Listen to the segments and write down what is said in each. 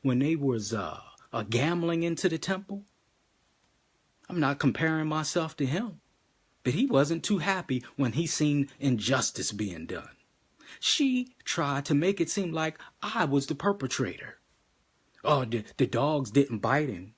when they was gambling into the temple. I'm not comparing myself to him, but he wasn't too happy when he seen injustice being done. She tried to make it seem like I was the perpetrator. Oh, the dogs didn't bite him.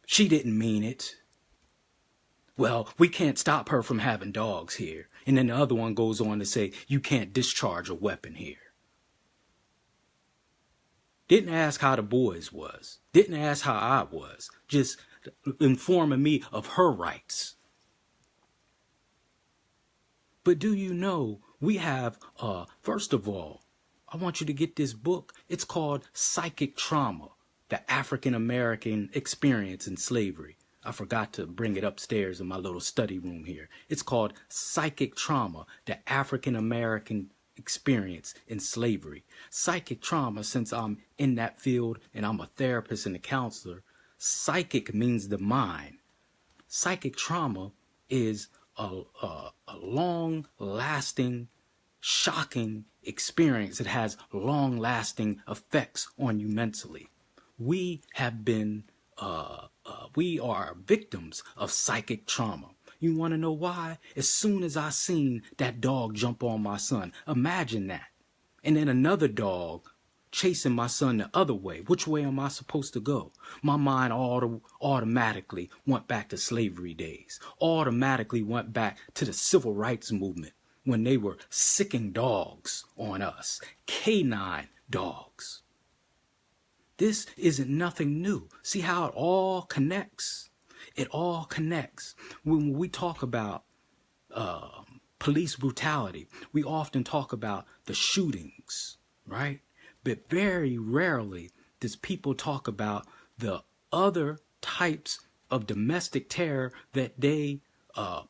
She didn't mean it. Well, we can't stop her from having dogs here. And then the other one goes on to say, you can't discharge a weapon here. Didn't ask how the boys was. Didn't ask how I was. Just informing me of her rights. But do you know, we have, first of all, I want you to get this book. It's called Psychic Trauma, the African American Experience in Slavery. I forgot to bring it upstairs in my little study room here. It's called Psychic Trauma, the African American Experience in Slavery. Psychic trauma, since I'm in that field and I'm a therapist and a counselor, psychic means the mind. Psychic trauma is a long-lasting, shocking experience. It has long-lasting effects on you mentally. We have been, we are victims of psychic trauma. You want to know why? As soon as I seen that dog jump on my son, imagine that. And then another dog chasing my son the other way. Which way am I supposed to go? My mind automatically went back to slavery days. Automatically went back to the civil rights movement when they were sicking dogs on us. Canine dogs. This isn't nothing new. See how it all connects? It all connects. When we talk about police brutality, we often talk about the shootings, right? But very rarely does people talk about the other types of domestic terror that they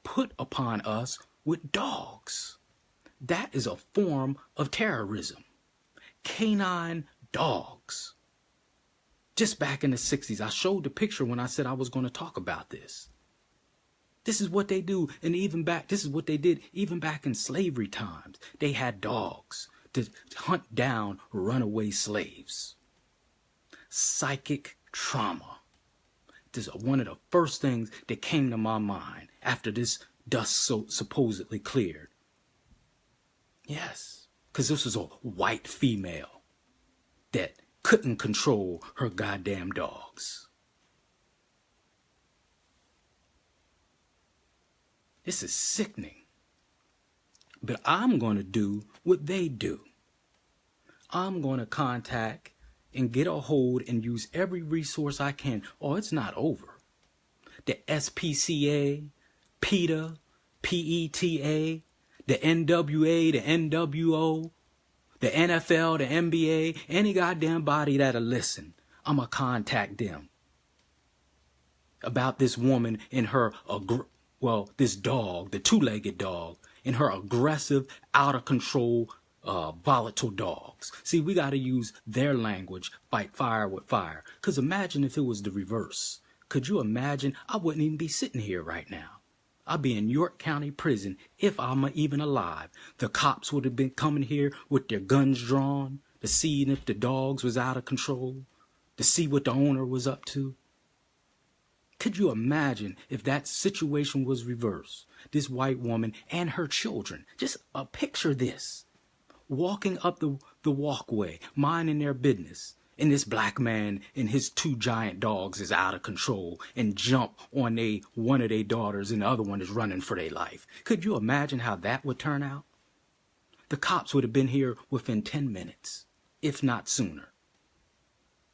put upon us with dogs. That is a form of terrorism. Canine dogs. Just back in the 60s, I showed the picture when I said I was going to talk about this. This is what they do, and this is what they did even back in slavery times. They had dogs to hunt down runaway slaves. Psychic trauma. This is one of the first things that came to my mind after this dust so supposedly cleared. Yes, because this was a white female that couldn't control her goddamn dogs. This is sickening. But I'm going to do what they do. I'm going to contact and get a hold and use every resource I can. Oh, it's not over. The SPCA, PETA, PETA, the NWA, the NWO, the NFL, the NBA, any goddamn body that'll listen, I'm going to contact them about this woman and her, this dog, the two-legged dog, and her aggressive, out-of-control, volatile dogs. See, we got to use their language, fight fire with fire. Because imagine if it was the reverse. Could you imagine? I wouldn't even be sitting here right now. I'd be in York County Prison if I'm even alive. The cops would have been coming here with their guns drawn to see if the dogs was out of control, to see what the owner was up to. Could you imagine if that situation was reversed? This white woman and her children, just picture this, walking up the walkway, minding their business, and this black man and his two giant dogs is out of control and jump on one of their daughters and the other one is running for their life. Could you imagine how that would turn out? The cops would have been here within 10 minutes, if not sooner.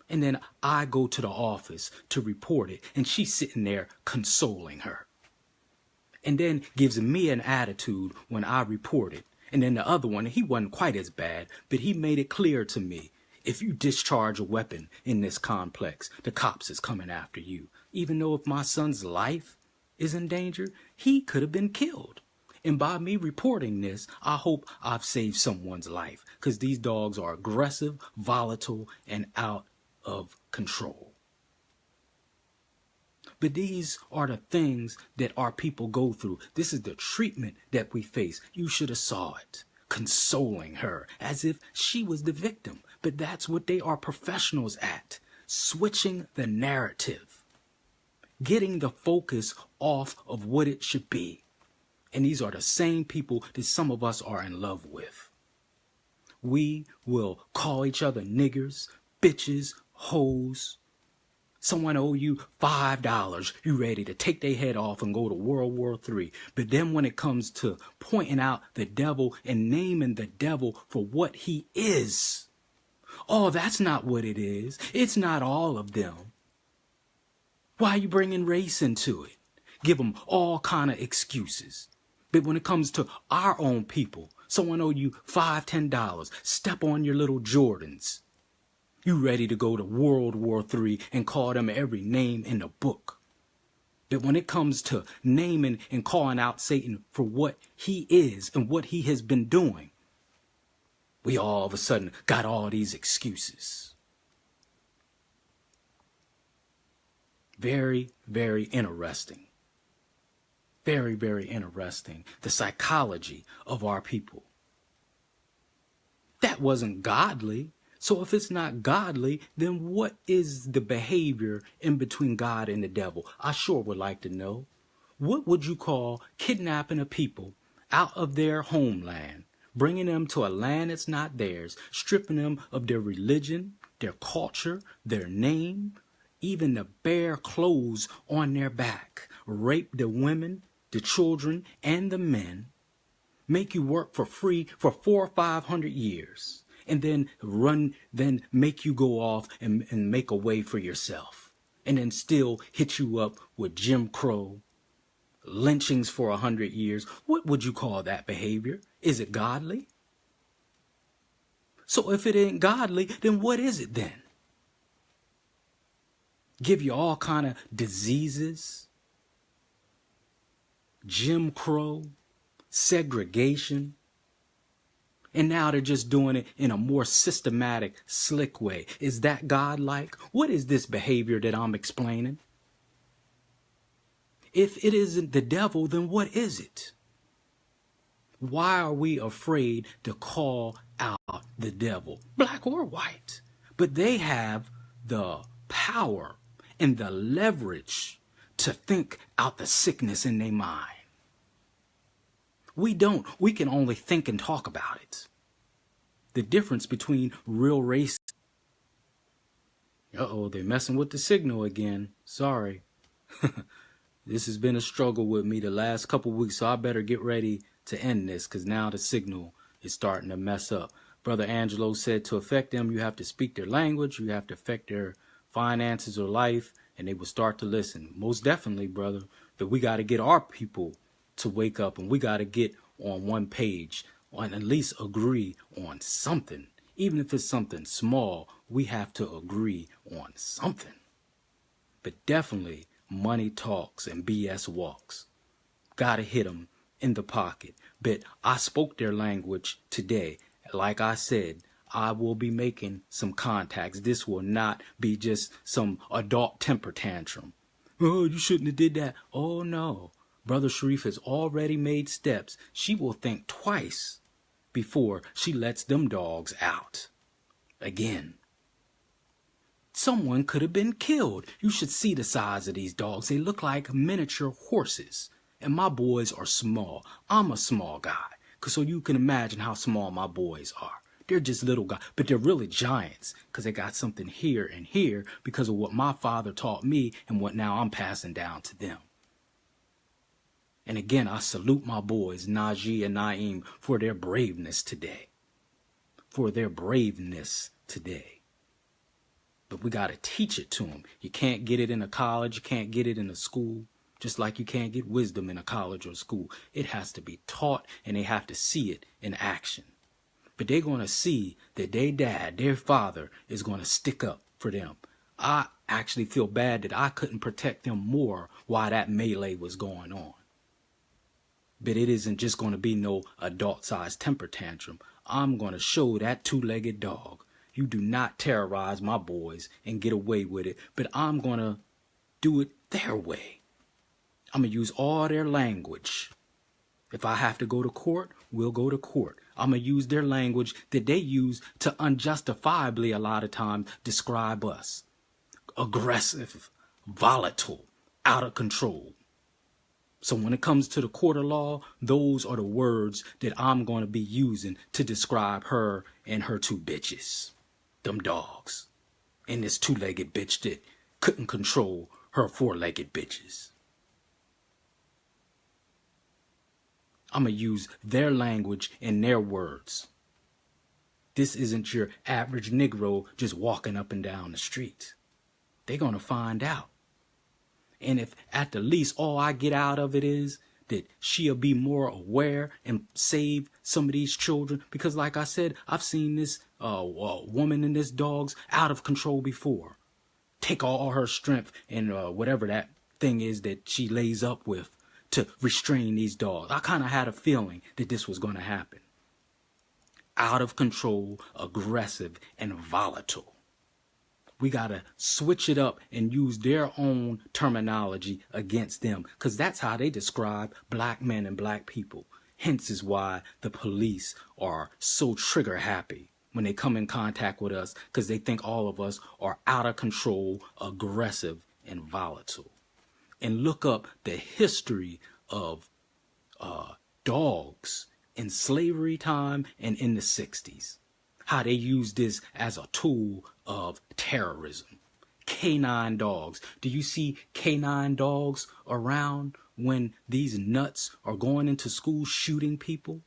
And then I go to the office to report it, and she's sitting there consoling her. And then gives me an attitude when I report it. And then the other one, he wasn't quite as bad, but he made it clear to me, if you discharge a weapon in this complex, the cops is coming after you. Even though if my son's life is in danger, he could have been killed. And by me reporting this, I hope I've saved someone's life, because these dogs are aggressive, volatile, and out of control. But these are the things that our people go through. This is the treatment that we face. You should have saw it. Consoling her as if she was the victim. But that's what they are professionals at. Switching the narrative. Getting the focus off of what it should be. And these are the same people that some of us are in love with. We will call each other niggers, bitches, hoes. Someone owe you $5. You ready to take their head off and go to World War III. But then when it comes to pointing out the devil and naming the devil for what he is, oh, that's not what it is. It's not all of them. Why are you bringing race into it? Give them all kind of excuses. But when it comes to our own people, someone owe you $5, $10. Step on your little Jordans. You ready to go to World War III and call them every name in the book. But when it comes to naming and calling out Satan for what he is and what he has been doing, we all of a sudden got all these excuses. Very, very interesting. Very, very interesting. The psychology of our people. That wasn't godly. So if it's not godly, then what is the behavior in between God and the devil? I sure would like to know. What would you call kidnapping a people out of their homeland, bringing them to a land that's not theirs, stripping them of their religion, their culture, their name, even the bare clothes on their back, rape the women, the children, and the men, make you work for free for 400 or 500 years, and then make you go off and make a way for yourself, and then still hit you up with Jim Crow, lynchings for 100 years. What would you call that behavior? Is it godly? So if it ain't godly, then what is it then? Give you all kind of diseases, Jim Crow, segregation, and now they're just doing it in a more systematic, slick way. Is that God-like? What is this behavior that I'm explaining? If it isn't the devil, then what is it? Why are we afraid to call out the devil, black or white? But they have the power and the leverage to think out the sickness in their mind. We don't. We can only think and talk about it. The difference between real race. Uh-oh, they're messing with the signal again. Sorry. This has been a struggle with me the last couple weeks, so I better get ready to end this because now the signal is starting to mess up. Brother Angelo said to affect them, you have to speak their language, you have to affect their finances or life, and they will start to listen. Most definitely, brother, but we got to get our people to wake up, and we got to get on one page and at least agree on something. Even if it's something small, we have to agree on something. But definitely money talks and BS walks. Got to hit them in the pocket. But I spoke their language today. Like I said, I will be making some contacts. This will not be just some adult temper tantrum. Oh, you shouldn't have did that. Oh, no. Brother Shareef has already made steps. She will think twice before she lets them dogs out. Again. Someone could have been killed. You should see the size of these dogs. They look like miniature horses. And my boys are small. I'm a small guy. So you can imagine how small my boys are. They're just little guys, but they're really giants because they got something here and here because of what my father taught me and what now I'm passing down to them. And again, I salute my boys, Najee and Naeem, for their braveness today. For their braveness today. But we got to teach it to them. You can't get it in a college. You can't get it in a school. Just like you can't get wisdom in a college or school. It has to be taught, and they have to see it in action. But they're going to see that their dad, their father, is going to stick up for them. I actually feel bad that I couldn't protect them more while that melee was going on. But it isn't just going to be no adult-sized temper tantrum. I'm going to show that two-legged dog. You do not terrorize my boys and get away with it, but I'm going to do it their way. I'm going to use all their language. If I have to go to court, we'll go to court. I'm going to use their language that they use to unjustifiably a lot of times describe us. Aggressive, volatile, out of control. So when it comes to the court of law, those are the words that I'm going to be using to describe her and her two bitches. Them dogs. And this two-legged bitch that couldn't control her four-legged bitches. I'm going to use their language and their words. This isn't your average Negro just walking up and down the street. They're going to find out. And if at the least all I get out of it is that she'll be more aware and save some of these children. Because like I said, I've seen this woman and this dog's out of control before. Take all her strength and whatever that thing is that she lays up with to restrain these dogs. I kind of had a feeling that this was going to happen. Out of control, aggressive, and volatile. We got to switch it up and use their own terminology against them, because that's how they describe black men and black people. Hence is why the police are so trigger happy when they come in contact with us, because they think all of us are out of control, aggressive, and volatile. And look up the history of dogs in slavery time and in the 60s. How they use this as a tool of terrorism. Canine dogs. Do you see canine dogs around when these nuts are going into school shooting people?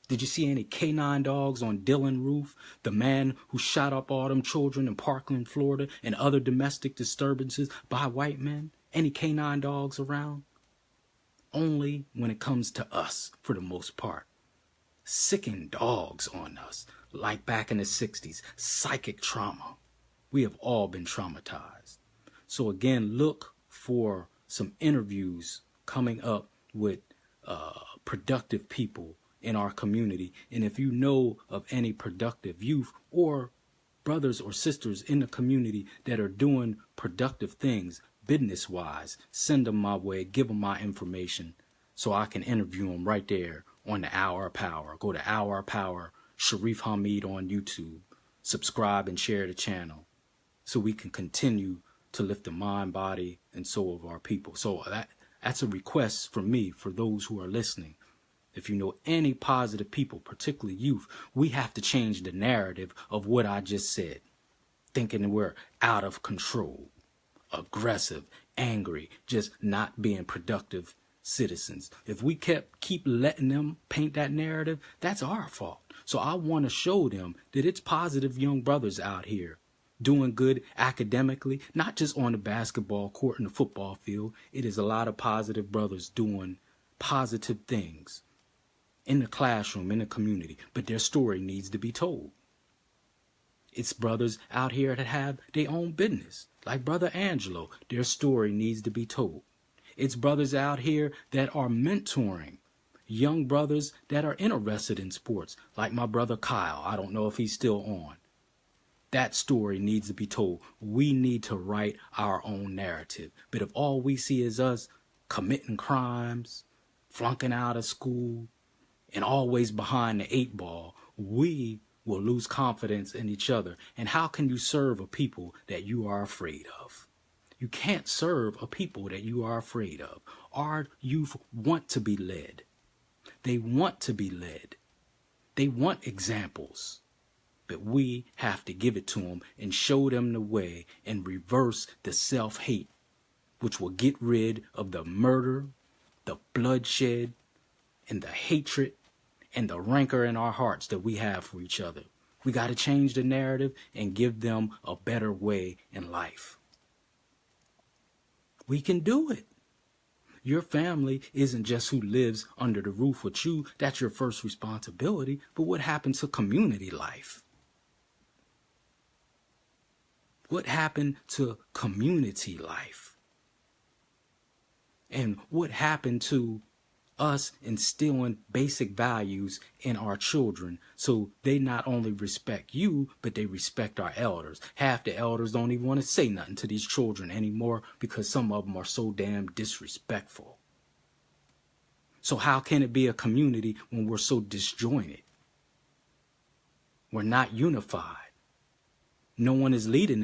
Did you see any canine dogs on Dylan Roof, the man who shot up all them children in Parkland, Florida, and other domestic disturbances by white men? Any canine dogs around? Only when it comes to us, for the most part. Sicking dogs on us. Like back in the 60s, psychic trauma. We have all been traumatized. So again, look for some interviews coming up with productive people in our community. And if you know of any productive youth or brothers or sisters in the community that are doing productive things, business-wise, send them my way, give them my information so I can interview them right there on the Hour of Power. Go to Hour of Power, Shareef Hamid on YouTube. Subscribe and share the channel so we can continue to lift the mind, body, and soul of our people. So that's a request from me for those who are listening. If you know any positive people, particularly youth, we have to change the narrative of what I just said. Thinking we're out of control, aggressive, angry, just not being productive citizens. If we keep letting them paint that narrative, that's our fault. So I want to show them that it's positive young brothers out here doing good academically, not just on the basketball court and the football field. It is a lot of positive brothers doing positive things in the classroom, in the community, but their story needs to be told. It's brothers out here that have their own business, like Brother Angelo. Their story needs to be told. It's brothers out here that are mentoring young brothers that are interested in sports, like my brother Kyle. I don't know if he's still on. That story needs to be told. We need to write our own narrative. But if all we see is us committing crimes, flunking out of school, and always behind the 8 ball, we will lose confidence in each other. And how can you serve a people that you are afraid of? You can't serve a people that you are afraid of. Our youth want to be led. They want to be led. They want examples. But we have to give it to them and show them the way and reverse the self-hate, which will get rid of the murder, the bloodshed, and the hatred, and the rancor in our hearts that we have for each other. We got to change the narrative and give them a better way in life. We can do it. Your family isn't just who lives under the roof with you. That's your first responsibility. But what happened to community life? What happened to community life? And what happened to us instilling basic values in our children so they not only respect you, but they respect our elders? Half the elders don't even want to say nothing to these children anymore because some of them are so damn disrespectful. So how can it be a community when we're so disjointed? We're not unified. No one is leading the